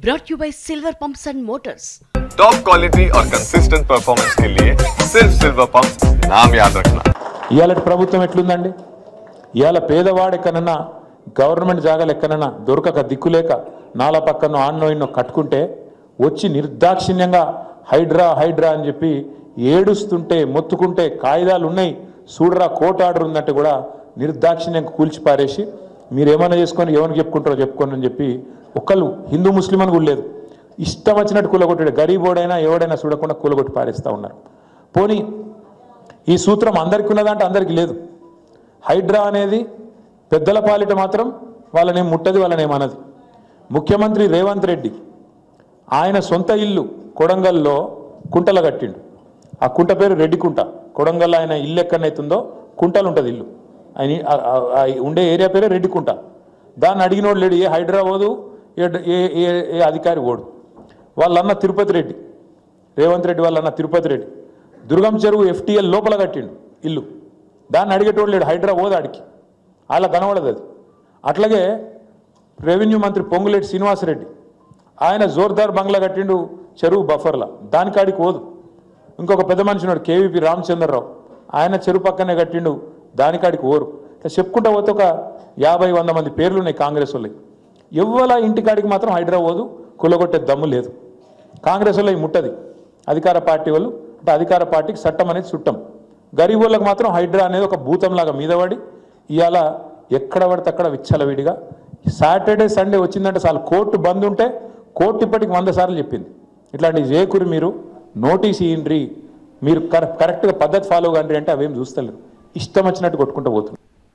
brought to you by Silver Pumps and Motors. Top quality और consistent performance के लिए सिर्फ सिल्वर पंप्स नाम याद रखना। ఇయాల ప్రభుత్వం ఎట్లుందండి? ఇయాల పేదవాడు ఎక్కనన్నా గవర్నమెంట్ జాగాలు ఎక్కనన్నా దొరకక దిక్కులేక నాలా పక్కన ఆన్నో ఇన్నో కట్టుకుంటే వచ్చి నిర్దాక్షిణ్యంగా హైడ్రా హైడ్రా అని చెప్పి ఏడుస్తుంటే మొత్తుకుంటే కాయిదాలు ఉన్నాయి చూడరా కోర్టు ఆర్డర్ ఉందంటే కూడా నిర్దాక్షిణ్యంగా కూల్చి పారేసి మీరేమైనా చేసుకొని ఎవరికి చెప్పుకుంటారో చెప్పుకోండి అని చెప్పి ఒకళ్ళు హిందూ ముస్లిం అని కూడా లేదు, ఇష్టం వచ్చినట్టు కూలగొట్టాడు. గరీబోడైనా ఎవడైనా చూడకుండా కూలగొట్టి పారేస్తూ ఉన్నారు. పోనీ ఈ సూత్రం అందరికీ ఉన్నదంటే అందరికీ లేదు. హైడ్రా అనేది పెద్దల పాలిట మాత్రం వాళ్ళనేం ముట్టది, వాళ్ళనేమన్నది. ముఖ్యమంత్రి రేవంత్ రెడ్డి ఆయన సొంత ఇల్లు కొడంగల్లో కుంటలు కట్టిండు. ఆ కుంట పేరు రెడ్డి కుంట. కొడంగల్ ఆయన ఇల్లు ఎక్కడైతుందో కుంటలు ఉంటుంది ఇల్లు, ఆయన ఉండే ఏరియా పేరే రెడ్డి కుంట. దాన్ని అడిగినోడు లేడు, ఏ హైడ్రా పోదు, ఏ అధికారి ఓడు. వాళ్ళన్న తిరుపతి రెడ్డి, రేవంత్ రెడ్డి వాళ్ళన్న తిరుపతి రెడ్డి దుర్గం చెరువు FTL లోపల కట్టిండు ఇల్లు. దాన్ని అడిగేటోడు లేడు, హైడ్రా పోదు ఆడికి, అలా కనబడదు అది. అట్లాగే రెవెన్యూ మంత్రి పొంగులేటి శ్రీనివాసరెడ్డి ఆయన జోర్దార్ బంగ్లా కట్టిండు చెరువు బఫర్లా, దానికాడికి పోదు. ఇంకొక పెద్ద మనిషి ఉన్నాడు KVP రామచంద్రరావు, ఆయన చెరువు పక్కనే కట్టిండు, దానికాడికి ఓరు. ఇట్లా చెప్పుకుంటా పోతే ఒక 50-100 మంది పేర్లు ఉన్నాయి కాంగ్రెస్ వాళ్ళకి. ఎవ్వల ఇంటికాడికి మాత్రం హైడ్రా పోదు, కూలగొట్టే దమ్ము లేదు. కాంగ్రెస్ వాళ్ళు ముట్టది, అధికార పార్టీ వాళ్ళు అంటే అధికార పార్టీకి చట్టం అనేది చుట్టం. గరీబ్ వాళ్ళకి మాత్రం హైడ్రా అనేది ఒక భూతంలాగా మీదపడి ఇవాళ ఎక్కడ పడితే అక్కడ విచ్చలవిడిగా సాటర్డే సండే వచ్చిందంటే చాలు కోర్టు బంద్ ఉంటే కోర్టు ఇప్పటికి 100 సార్లు చెప్పింది ఇట్లాంటివి చేయకూరి, మీరు నోటీస్ ఇయ్యండ్రి, మీరు కరెక్ట్గా పద్ధతి ఫాలో కండి అంటే అవేం చూస్తలేరు, ఇష్టం వచ్చినట్టు కొట్టుకుంటూ పోతుంది.